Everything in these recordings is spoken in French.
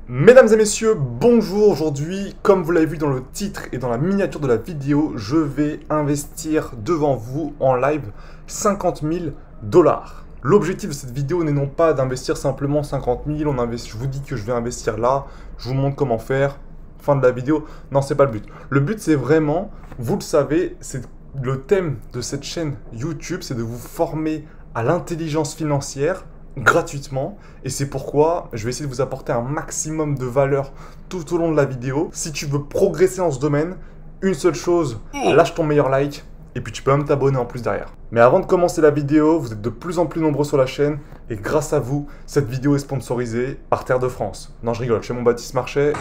Mesdames et messieurs, bonjour. Aujourd'hui, comme vous l'avez vu dans le titre et dans la miniature de la vidéo, je vais investir devant vous en live 50 000 $. L'objectif de cette vidéo n'est non pas d'investir simplement 50 000, je vous dis que je vais investir là, je vous montre comment faire, fin de la vidéo. Non, c'est pas le but. Le but, c'est vraiment, vous le savez, c'est le thème de cette chaîne YouTube, c'est de vous former à l'intelligence financière gratuitement, et c'est pourquoi je vais essayer de vous apporter un maximum de valeur tout au long de la vidéo. Si tu veux progresser dans ce domaine, une seule chose, lâche ton meilleur like et puis tu peux même t'abonner en plus derrière. Mais avant de commencer la vidéo, vous êtes de plus en plus nombreux sur la chaîne et grâce à vous, cette vidéo est sponsorisée par Terre de France. Non, je rigole, chez mon Baptiste Marchais.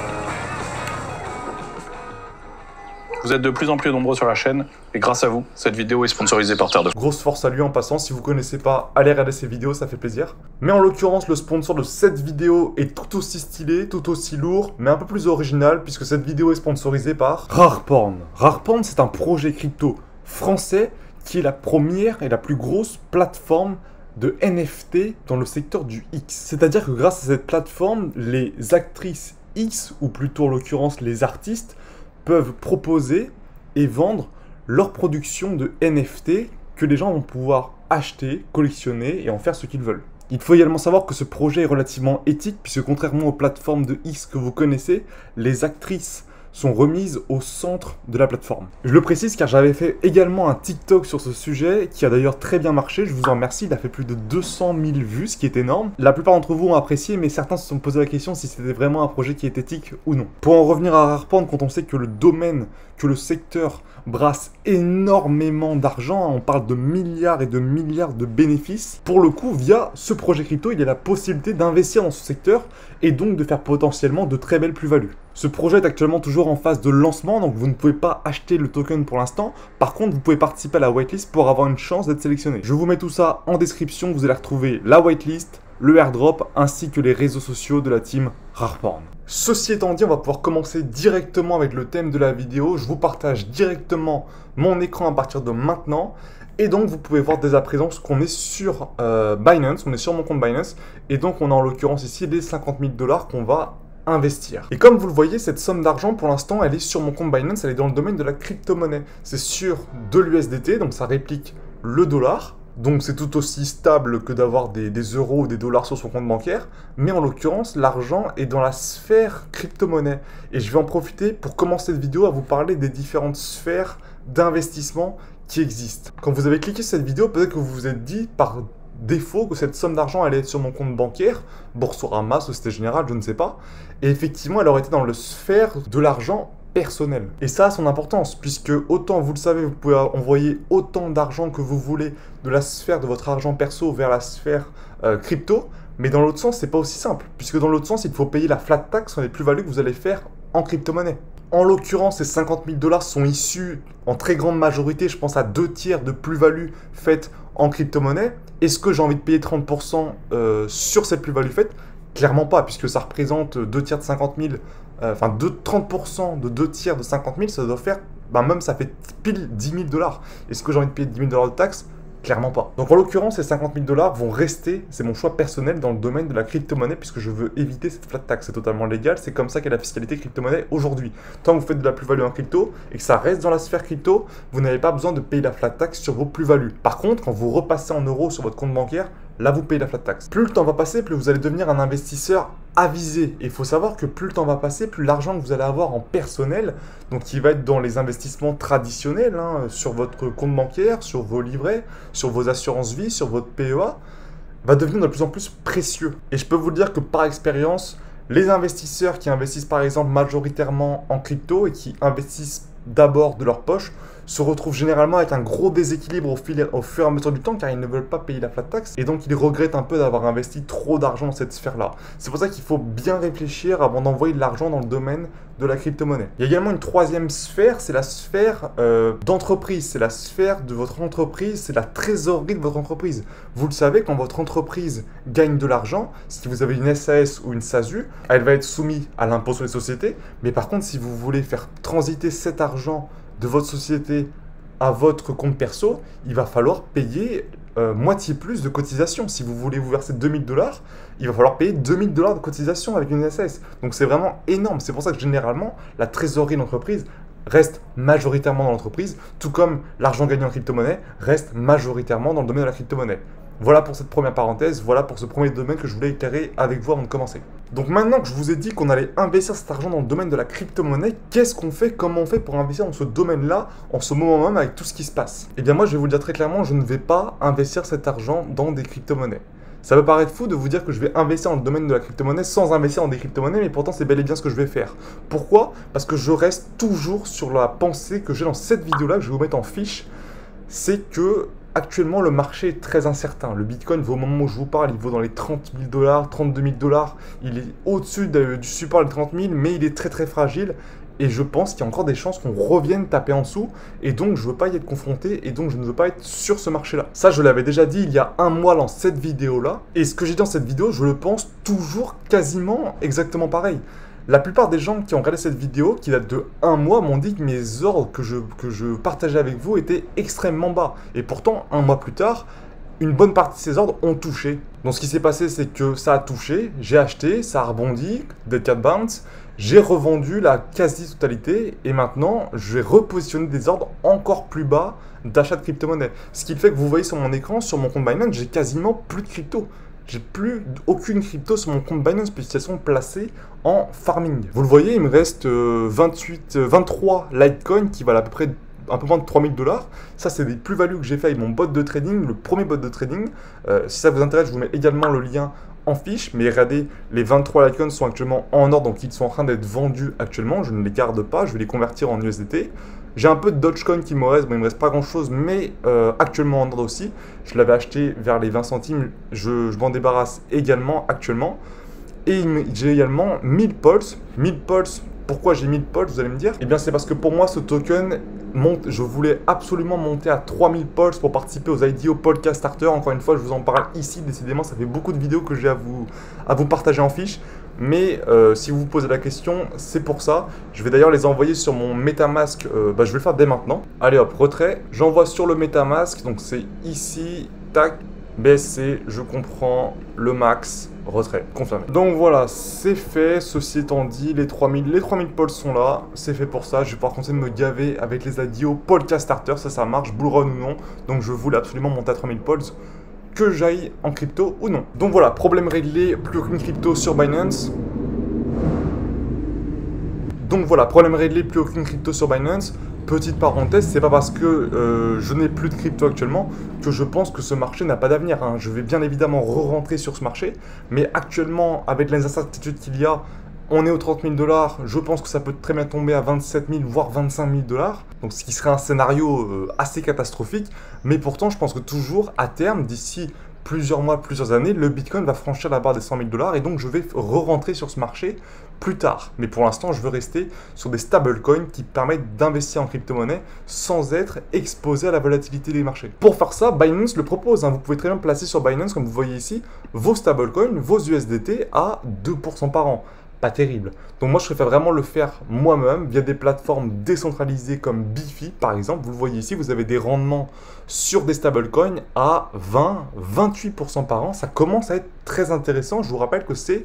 Vous êtes de plus en plus nombreux sur la chaîne, et grâce à vous, cette vidéo est sponsorisée par Terre de France. Grosse force à lui en passant, si vous connaissez pas, allez regarder ses vidéos, ça fait plaisir. Mais en l'occurrence, le sponsor de cette vidéo est tout aussi stylé, tout aussi lourd, mais un peu plus original, puisque cette vidéo est sponsorisée par Rareporn. Rareporn, c'est un projet crypto français qui est la première et la plus grosse plateforme de NFT dans le secteur du X. C'est-à-dire que grâce à cette plateforme, les actrices X, ou plutôt en l'occurrence les artistes, peuvent proposer et vendre leur production de NFT que les gens vont pouvoir acheter, collectionner et en faire ce qu'ils veulent. Il faut également savoir que ce projet est relativement éthique puisque contrairement aux plateformes de X que vous connaissez, les actrices sont remises au centre de la plateforme. Je le précise car j'avais fait également un TikTok sur ce sujet qui a d'ailleurs très bien marché, je vous en remercie, il a fait plus de 200 000 vues, ce qui est énorme. La plupart d'entre vous ont apprécié, mais certains se sont posé la question si c'était vraiment un projet qui est éthique ou non. Pour en revenir à Rareporn, quand on sait que le domaine, que le secteur brasse énormément d'argent, on parle de milliards et de milliards de bénéfices, pour le coup, via ce projet crypto, il y a la possibilité d'investir dans ce secteur et donc de faire potentiellement de très belles plus-values. Ce projet est actuellement toujours en phase de lancement, donc vous ne pouvez pas acheter le token pour l'instant. Par contre, vous pouvez participer à la whitelist pour avoir une chance d'être sélectionné. Je vous mets tout ça en description, vous allez retrouver la whitelist, le airdrop, ainsi que les réseaux sociaux de la team Rareporn. Ceci étant dit, on va pouvoir commencer directement avec le thème de la vidéo. Je vous partage directement mon écran à partir de maintenant. Et donc, vous pouvez voir dès à présent qu'on est sur Binance, on est sur mon compte Binance. Et donc, on a en l'occurrence ici les 50 000 $ qu'on va investir. Et comme vous le voyez, cette somme d'argent, pour l'instant, elle est sur mon compte Binance, elle est dans le domaine de la crypto-monnaie. C'est sur de l'USDT, donc ça réplique le dollar. Donc c'est tout aussi stable que d'avoir des euros ou des dollars sur son compte bancaire. Mais en l'occurrence, l'argent est dans la sphère crypto-monnaie. Et je vais en profiter pour commencer cette vidéo à vous parler des différentes sphères d'investissement qui existent. Quand vous avez cliqué sur cette vidéo, peut-être que vous vous êtes dit par défaut que cette somme d'argent allait être sur mon compte bancaire, Boursorama, Société Générale, je ne sais pas. Et effectivement, elle aurait été dans le sphère de l'argent personnel. Et ça a son importance, puisque autant, vous le savez, vous pouvez envoyer autant d'argent que vous voulez de la sphère de votre argent perso vers la sphère crypto, mais dans l'autre sens, c'est pas aussi simple, puisque dans l'autre sens, il faut payer la flat tax sur les plus-values que vous allez faire en crypto-monnaie. En l'occurrence, ces 50 000 $ sont issus en très grande majorité, je pense à 2/3 de plus-value faite en crypto-monnaie. Est-ce que j'ai envie de payer 30% sur cette plus-value faite? Clairement pas, puisque ça représente 2/3 de 50 000, enfin 30% de 2/3 de 50 000, ça doit faire, même ça fait pile 10 000 $. Est-ce que j'ai envie de payer 10 000 $ de taxes? Clairement pas. Donc en l'occurrence, ces 50 000 $ vont rester, c'est mon choix personnel dans le domaine de la crypto-monnaie puisque je veux éviter cette flat tax. C'est totalement légal, c'est comme ça qu'est la fiscalité crypto-monnaie aujourd'hui. Tant que vous faites de la plus-value en crypto et que ça reste dans la sphère crypto, vous n'avez pas besoin de payer la flat tax sur vos plus-values. Par contre, quand vous repassez en euros sur votre compte bancaire, là vous payez la flat tax. Plus le temps va passer, plus vous allez devenir un investisseur avisé. Et il faut savoir que plus le temps va passer, plus l'argent que vous allez avoir en personnel, donc qui va être dans les investissements traditionnels, sur votre compte bancaire, sur vos livrets, sur vos assurances vie, sur votre PEA, va devenir de plus en plus précieux. Et je peux vous dire que par expérience, les investisseurs qui investissent par exemple majoritairement en crypto et qui investissent d'abord de leur poche se retrouvent généralement avec un gros déséquilibre au fur et à mesure du temps car ils ne veulent pas payer la flat tax et donc ils regrettent un peu d'avoir investi trop d'argent dans cette sphère-là. C'est pour ça qu'il faut bien réfléchir avant d'envoyer de l'argent dans le domaine de la crypto-monnaie. Il y a également une troisième sphère, c'est la sphère d'entreprise, c'est la sphère de votre entreprise, c'est la trésorerie de votre entreprise. Vous le savez, quand votre entreprise gagne de l'argent, si vous avez une SAS ou une SASU, elle va être soumise à l'impôt sur les sociétés, mais par contre si vous voulez faire transiter cet argent de votre société à votre compte perso, il va falloir payer moitié plus de cotisation. Si vous voulez vous verser 2000 $, il va falloir payer 2000 $ de cotisation avec une SAS. Donc c'est vraiment énorme. C'est pour ça que généralement, la trésorerie de l'entreprise reste majoritairement dans l'entreprise, tout comme l'argent gagné en crypto-monnaie reste majoritairement dans le domaine de la crypto-monnaie. Voilà pour cette première parenthèse, voilà pour ce premier domaine que je voulais éclairer avec vous avant de commencer. Donc maintenant que je vous ai dit qu'on allait investir cet argent dans le domaine de la crypto-monnaie, qu'est-ce qu'on fait, comment on fait pour investir dans ce domaine-là en ce moment même avec tout ce qui se passe? Eh bien moi je vais vous le dire très clairement, je ne vais pas investir cet argent dans des crypto-monnaies. Ça peut paraître fou de vous dire que je vais investir dans le domaine de la crypto-monnaie sans investir dans des crypto-monnaies, mais pourtant c'est bel et bien ce que je vais faire. Pourquoi? Parce que je reste toujours sur la pensée que j'ai dans cette vidéo-là, que je vais vous mettre en fiche, c'est que actuellement le marché est très incertain. Le Bitcoin, au moment où je vous parle, il vaut dans les 30 000 $, 32 000 $. Il est au-dessus du support des 30 000, mais il est très très fragile. Et je pense qu'il y a encore des chances qu'on revienne taper en dessous. Et donc, je ne veux pas y être confronté. Et donc, je ne veux pas être sur ce marché-là. Ça, je l'avais déjà dit il y a un mois dans cette vidéo-là. Et ce que j'ai dit dans cette vidéo, je le pense toujours quasiment exactement pareil. La plupart des gens qui ont regardé cette vidéo, qui date de un mois, m'ont dit que mes ordres que je partageais avec vous étaient extrêmement bas. Et pourtant, un mois plus tard, une bonne partie de ces ordres ont touché. Donc, ce qui s'est passé, c'est que ça a touché, j'ai acheté, ça a rebondi, Dead Cat Bounce. J'ai revendu la quasi-totalité et maintenant, je vais repositionner des ordres encore plus bas d'achat de crypto-monnaie. Ce qui fait que vous voyez sur mon écran, sur mon compte Binance, j'ai quasiment plus de crypto. J'ai plus aucune crypto sur mon compte Binance puisqu'elles sont placées en farming. Vous le voyez, il me reste 23 Litecoin qui valent à peu près un peu moins de 3000 $. Ça, c'est des plus-values que j'ai fait avec mon bot de trading, le premier bot de trading. Si ça vous intéresse, je vous mets également le lien en fiche, mais regardez, les 23 Litecoins sont actuellement en ordre, donc ils sont en train d'être vendus actuellement. Je ne les garde pas, je vais les convertir en USDT. J'ai un peu de Dogecoin qui me reste, bon, il me reste pas grand chose, mais actuellement en ordre aussi. Je l'avais acheté vers les 20 centimes, je m'en débarrasse également actuellement. Et j'ai également 1000 Pulse. 1000 Pulse, pourquoi j'ai 1000 Pulse, vous allez me dire? Eh bien c'est parce que pour moi ce token je voulais absolument monter à 3000 Pulse pour participer aux IDO Podcast Starter. Encore une fois, je vous en parle ici, décidément ça fait beaucoup de vidéos que j'ai à vous partager en fiche. Mais si vous vous posez la question, c'est pour ça. Je vais d'ailleurs les envoyer sur mon MetaMask, je vais le faire dès maintenant. Allez hop, retrait, j'envoie sur le MetaMask, donc c'est ici, tac, BSC, je comprends, le max, retrait, confirmé. Donc voilà, c'est fait, ceci étant dit, les 3000 Pulse sont là, c'est fait pour ça. Je vais pouvoir continuer de me gaver avec les IDO Podcast Starter, ça marche, Bull Run ou non. Donc je voulais absolument monter à 3000 Pulse, que j'aille en crypto ou non. Donc voilà, problème réglé, plus aucune crypto sur Binance. Petite parenthèse, c'est pas parce que je n'ai plus de crypto actuellement que je pense que ce marché n'a pas d'avenir. Hein. Je vais bien évidemment re-rentrer sur ce marché, mais actuellement, avec les incertitudes qu'il y a, on est aux 30 000 $, je pense que ça peut très bien tomber à 27 000 voire 25 000 $, donc ce qui serait un scénario assez catastrophique, mais pourtant je pense que toujours à terme, d'ici plusieurs mois, plusieurs années, le Bitcoin va franchir la barre des 100 000 $ et donc je vais re-rentrer sur ce marché plus tard. Mais pour l'instant, je veux rester sur des stablecoins qui permettent d'investir en crypto-monnaie sans être exposé à la volatilité des marchés. Pour faire ça, Binance le propose. Hein. Vous pouvez très bien placer sur Binance, comme vous voyez ici, vos stablecoins, vos USDT à 2% par an. Pas terrible. Donc moi, je préfère vraiment le faire moi-même via des plateformes décentralisées comme Bifi, par exemple. Vous le voyez ici, vous avez des rendements sur des stablecoins à 20-28% par an. Ça commence à être très intéressant. Je vous rappelle que c'est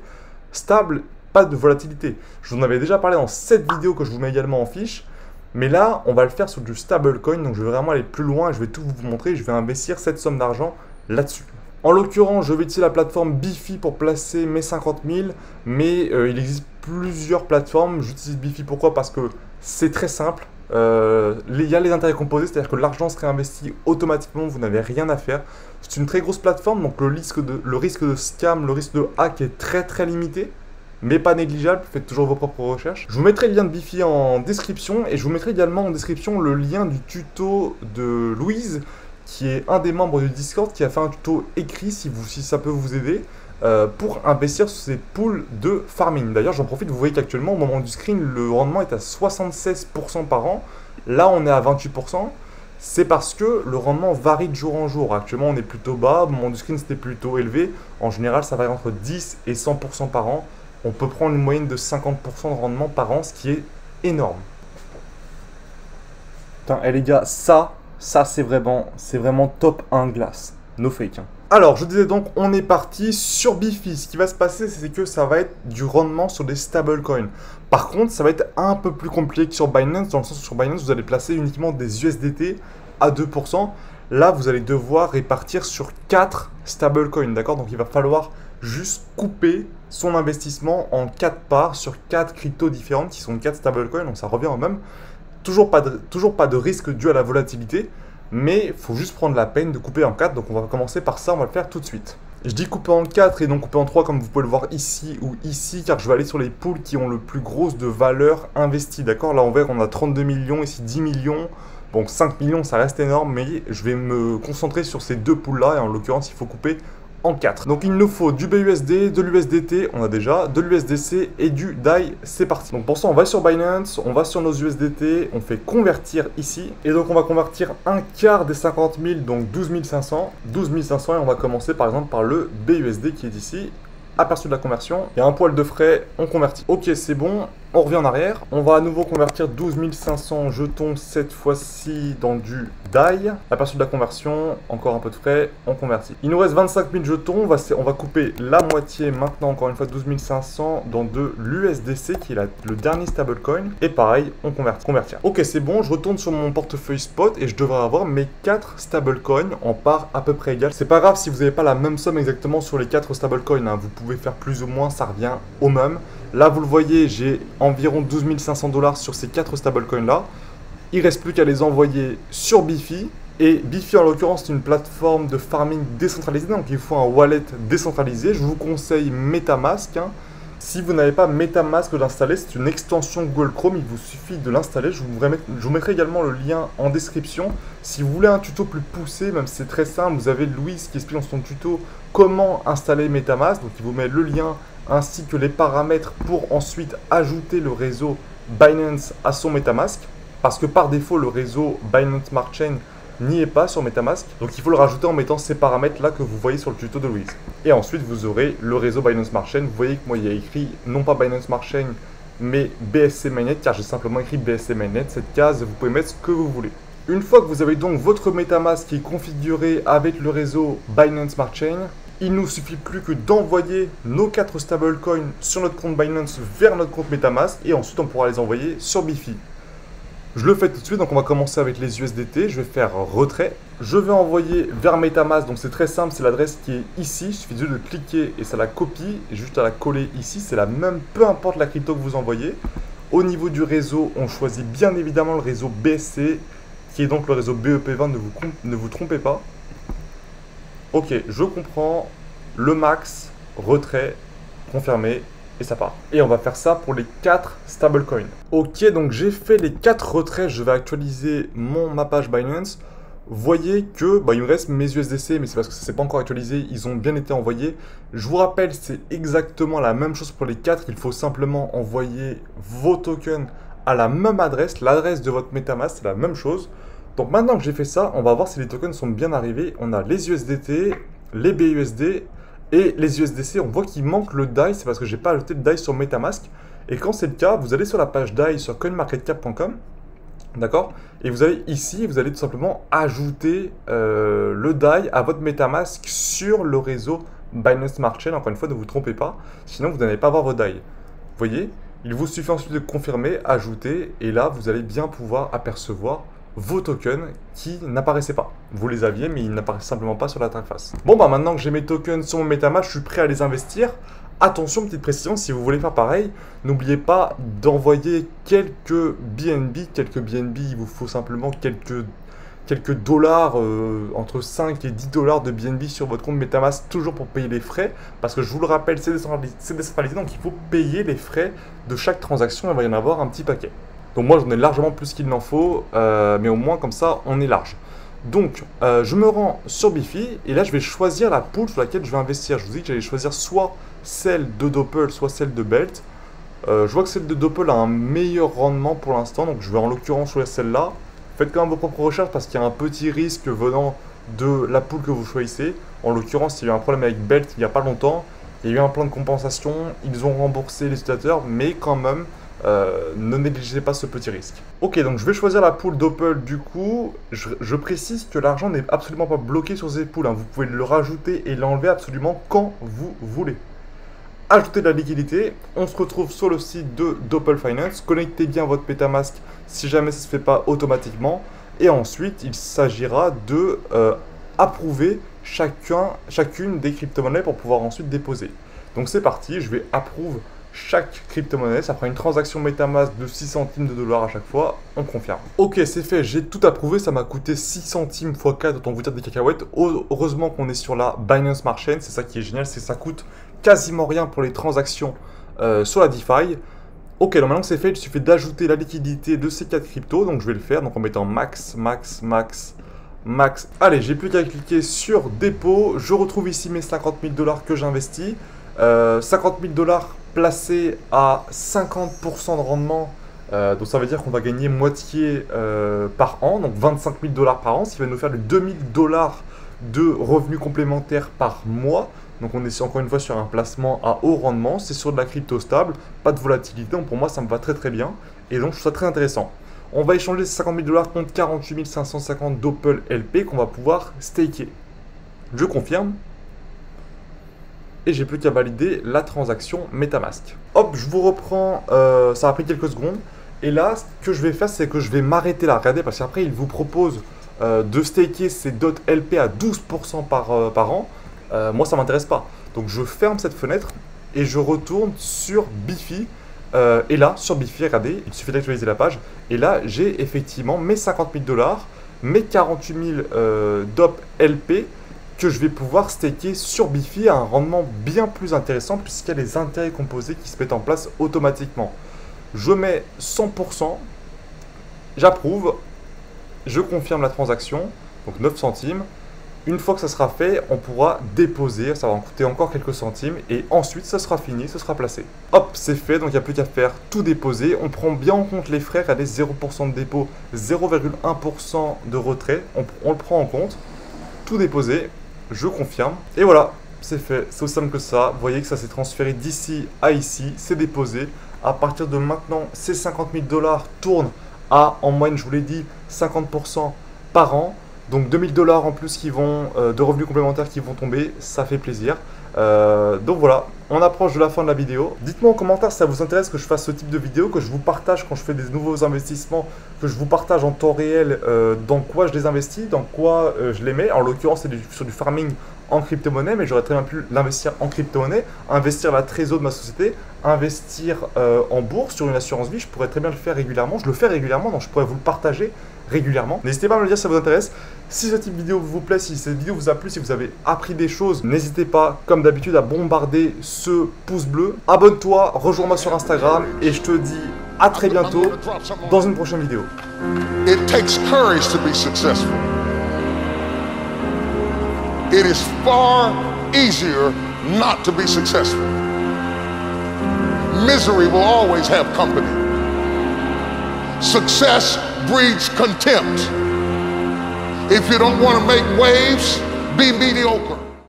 stable, pas de volatilité. Je vous en avais déjà parlé dans cette vidéo que je vous mets également en fiche. Mais là, on va le faire sur du stablecoin. Donc je vais vraiment aller plus loin. Je vais tout vous montrer. Je vais investir cette somme d'argent là-dessus. En l'occurrence, je vais utiliser la plateforme Bifi pour placer mes 50 000, mais il existe plusieurs plateformes. J'utilise Bifi pourquoi? Parce que c'est très simple. Il y a les intérêts composés, c'est-à-dire que l'argent se réinvestit automatiquement, vous n'avez rien à faire. C'est une très grosse plateforme, donc le risque de scam, le risque de hack est très très limité, mais pas négligeable. Faites toujours vos propres recherches. Je vous mettrai le lien de Bifi en description, et je vous mettrai également en description le lien du tuto de Louise, qui est un des membres du Discord, qui a fait un tuto écrit, si ça peut vous aider, pour investir sur ces pools de farming. D'ailleurs, j'en profite, vous voyez qu'actuellement, au moment du screen, le rendement est à 76% par an. Là, on est à 28%. C'est parce que le rendement varie de jour en jour. Actuellement, on est plutôt bas. Au moment du screen, c'était plutôt élevé. En général, ça varie entre 10 et 100% par an. On peut prendre une moyenne de 50% de rendement par an, ce qui est énorme. Putain, les gars, ça c'est vraiment top 1 glace. no fake. Hein. Alors, je disais donc, on est parti sur Bifi. Ce qui va se passer, c'est que ça va être du rendement sur des stablecoins. Par contre, ça va être un peu plus compliqué que sur Binance, dans le sens où sur Binance, vous allez placer uniquement des USDT à 2%. Là, vous allez devoir répartir sur 4 stablecoins, d'accord? Donc, il va falloir juste couper son investissement en 4 parts sur 4 cryptos différentes qui sont 4 stablecoins, donc ça revient au même. Toujours pas de risque dû à la volatilité, mais il faut juste prendre la peine de couper en 4, donc on va commencer par ça, on va le faire tout de suite. Je dis couper en 4 et non couper en 3 comme vous pouvez le voir ici ou ici, car je vais aller sur les pools qui ont le plus gros de valeur investie, d'accord? Là on voit qu'on a 32 millions, ici 10 millions, bon 5 millions ça reste énorme, mais je vais me concentrer sur ces deux pools là, et en l'occurrence il faut couper en 4. Donc il nous faut du BUSD, de l'USDT, on a déjà, de l'USDC et du DAI, c'est parti. Donc pour ça on va sur Binance, on va sur nos USDT, on fait convertir ici, et donc on va convertir un quart des 50 000, donc 12 500, et on va commencer par exemple par le BUSD qui est ici. Aperçu de la conversion, il y a un poil de frais, on convertit. Ok, c'est bon, on revient en arrière. On va à nouveau convertir 12 500 jetons, cette fois-ci dans du DAI. Aperçu de la conversion, encore un peu de frais, on convertit. Il nous reste 25 000 jetons, on va couper la moitié maintenant, encore une fois 12 500 dans de l'USDC qui est le dernier stablecoin. Et pareil, on convertit. Ok, c'est bon, je retourne sur mon portefeuille spot et je devrais avoir mes 4 stablecoins en part à peu près égale. C'est pas grave si vous n'avez pas la même somme exactement sur les 4 stablecoins, hein. Vous pouvez faire plus ou moins, ça revient au même. Là, vous le voyez, j'ai environ 12 500 $ sur ces 4 stablecoins là. Il reste plus qu'à les envoyer sur Bifi. Et Bifi, en l'occurrence, c'est une plateforme de farming décentralisée, donc il faut un wallet décentralisé. Je vous conseille MetaMask. Hein. Si vous n'avez pas MetaMask d'installer, c'est une extension Google Chrome, il vous suffit de l'installer. Je vous mettrai également le lien en description. Si vous voulez un tuto plus poussé, même si c'est très simple, vous avez Louise qui explique dans son tuto comment installer MetaMask. Donc il vous met le lien ainsi que les paramètres pour ensuite ajouter le réseau Binance à son MetaMask. Parce que par défaut, le réseau Binance Smart Chain n'y est pas sur MetaMask. Donc il faut le rajouter en mettant ces paramètres là que vous voyez sur le tuto de Louise. Et ensuite vous aurez le réseau Binance Smart Chain. Vous voyez que moi il y a écrit non pas Binance Smart Chain mais BSC Mainnet, car j'ai simplement écrit BSC Mainnet. Cette case, vous pouvez mettre ce que vous voulez. Une fois que vous avez donc votre MetaMask qui est configuré avec le réseau Binance Smart Chain, il ne nous suffit plus que d'envoyer nos 4 stablecoins sur notre compte Binance vers notre compte MetaMask et ensuite on pourra les envoyer sur Bifi. Je le fais tout de suite, donc on va commencer avec les USDT, je vais faire retrait. Je vais envoyer vers MetaMask, donc c'est très simple, c'est l'adresse qui est ici, il suffit juste de cliquer et ça la copie, et juste à la coller ici, c'est la même, peu importe la crypto que vous envoyez. Au niveau du réseau, on choisit bien évidemment le réseau BSC, qui est donc le réseau BEP20, ne vous trompez pas. Ok, je comprends, le max, retrait, confirmé. Et ça part. Et on va faire ça pour les 4 stablecoins. Ok, donc j'ai fait les 4 retraits. Je vais actualiser ma page Binance. Vous voyez que il me reste mes USDC, mais c'est parce que ça ne s'est pas encore actualisé. Ils ont bien été envoyés. Je vous rappelle, c'est exactement la même chose pour les 4. Il faut simplement envoyer vos tokens à la même adresse. L'adresse de votre MetaMask, c'est la même chose. Donc maintenant que j'ai fait ça, on va voir si les tokens sont bien arrivés. On a les USDT, les BUSD. Et les USDC, on voit qu'il manque le DAI, c'est parce que j'ai pas ajouté de DAI sur MetaMask. Et quand c'est le cas, vous allez sur la page DAI sur coinmarketcap.com, d'accord? Et vous allez ici, vous allez tout simplement ajouter le DAI à votre MetaMask sur le réseau Binance Smart Chain. Encore une fois, ne vous trompez pas, sinon vous n'allez pas avoir vos DAI. Vous voyez? Il vous suffit ensuite de confirmer, ajouter, et là, vous allez bien pouvoir apercevoir vos tokens qui n'apparaissaient pas. Vous les aviez, mais ils n'apparaissent simplement pas sur l'interface. Bon, maintenant que j'ai mes tokens sur mon MetaMask, je suis prêt à les investir. Attention, petite précision, si vous voulez faire pareil, n'oubliez pas d'envoyer quelques BNB. Quelques BNB, il vous faut simplement quelques dollars, entre 5 et 10 $ de BNB sur votre compte MetaMask, toujours pour payer les frais. Parce que je vous le rappelle, c'est décentralisé, donc il faut payer les frais de chaque transaction. Il va y en avoir un petit paquet. Donc moi j'en ai largement plus qu'il n'en faut, mais au moins comme ça on est large. Donc je me rends sur Bifi et là je vais choisir la pool sur laquelle je vais investir. Je vous dis que j'allais choisir soit celle de Doppel, soit celle de Belt. Je vois que celle de Doppel a un meilleur rendement pour l'instant, donc je vais en l'occurrence choisir celle-là. Faites quand même vos propres recherches parce qu'il y a un petit risque venant de la pool que vous choisissez. En l'occurrence, il y a eu un problème avec Belt il n'y a pas longtemps. Il y a eu un plan de compensation, ils ont remboursé les utilisateurs, mais quand même, ne négligez pas ce petit risque. Ok, donc je vais choisir la pool Doppel du coup. Je précise que l'argent n'est absolument pas bloqué sur ces pools, hein. Vous pouvez le rajouter et l'enlever absolument quand vous voulez. Ajouter de la liquidité, on se retrouve sur le site de Doppel Finance. Connectez bien votre MetaMask si jamais ça ne se fait pas automatiquement. Et ensuite, il s'agira de approuver chacune des crypto-monnaies pour pouvoir ensuite déposer. Donc c'est parti, je vais approuver chaque crypto-monnaie. Ça fera une transaction MetaMask de 6 centimes de dollars à chaque fois. On confirme. Ok, c'est fait, j'ai tout approuvé. Ça m'a coûté 6 centimes x 4, autant vous dire des cacahuètes. Heureusement qu'on est sur la Binance Smart Chain. C'est ça qui est génial, c'est que ça coûte quasiment rien pour les transactions sur la DeFi. Ok, donc maintenant que c'est fait, il suffit d'ajouter la liquidité de ces 4 cryptos. Donc je vais le faire, donc en mettant max. Allez, j'ai plus qu'à cliquer sur dépôt. Je retrouve ici mes 50 000 dollars que j'investis. 50 000 dollars placés à 50% de rendement. Donc ça veut dire qu'on va gagner moitié par an, donc 25 000 dollars par an, ce qui va nous faire de 2000 dollars de revenus complémentaires par mois. Donc on est encore une fois sur un placement à haut rendement, c'est sur de la crypto stable, pas de volatilité, donc pour moi ça me va très très bien. Et donc je trouve ça très intéressant. On va échanger ces 50 000 dollars contre 48 550 Doppel LP qu'on va pouvoir staker. Je confirme. Et j'ai plus qu'à valider la transaction MetaMask. Hop, je vous reprends, ça a pris quelques secondes. Et là, ce que je vais faire, c'est que je vais m'arrêter là. Regardez, parce qu'après, il vous propose de staker ces DOT LP à 12% par an. Moi, ça ne m'intéresse pas. Donc, je ferme cette fenêtre et je retourne sur Bifi. Et là, sur Bifi, regardez, il suffit d'actualiser la page. Et là, j'ai effectivement mes 50 000 dollars, mes 48 000 DOP LP que je vais pouvoir staker sur Bifi à un rendement bien plus intéressant puisqu'il y a les intérêts composés qui se mettent en place automatiquement. Je mets 100%, j'approuve, je confirme la transaction, donc 9 centimes. Une fois que ça sera fait, on pourra déposer, ça va en coûter encore quelques centimes et ensuite ça sera fini, ce sera placé. Hop, c'est fait, donc il n'y a plus qu'à faire tout déposer. On prend bien en compte les frais, regardez 0% de dépôt, 0,1% de retrait, on le prend en compte. Tout déposé, je confirme et voilà, c'est fait, c'est aussi simple que ça. Vous voyez que ça s'est transféré d'ici à ici, c'est déposé. À partir de maintenant, ces 50 000 dollars tournent à, en moyenne, je vous l'ai dit, 50% par an. Donc 2000 dollars en plus qui vont, de revenus complémentaires qui vont tomber, ça fait plaisir. Donc voilà, on approche de la fin de la vidéo. Dites-moi en commentaire si ça vous intéresse que je fasse ce type de vidéo, que je vous partage quand je fais des nouveaux investissements, que je vous partage en temps réel dans quoi je les investis, dans quoi je les mets. En l'occurrence, c'est sur du farming en crypto-monnaie, mais j'aurais très bien pu l'investir en crypto-monnaie, investir la trésor de ma société, investir en bourse, sur une assurance vie, je pourrais très bien le faire régulièrement. Je le fais régulièrement, donc je pourrais vous le partager régulièrement. N'hésitez pas à me le dire si ça vous intéresse. Si ce type de vidéo vous plaît, si cette vidéo vous a plu, si vous avez appris des choses, n'hésitez pas, comme d'habitude, à bombarder ce pouce bleu. Abonne-toi, rejoins-moi sur Instagram et je te dis à très bientôt dans une prochaine vidéo. It takes courage to be successful. It is far easier not to be successful. Misery will always have company. Success breeds contempt. If you don't want to make waves, be mediocre.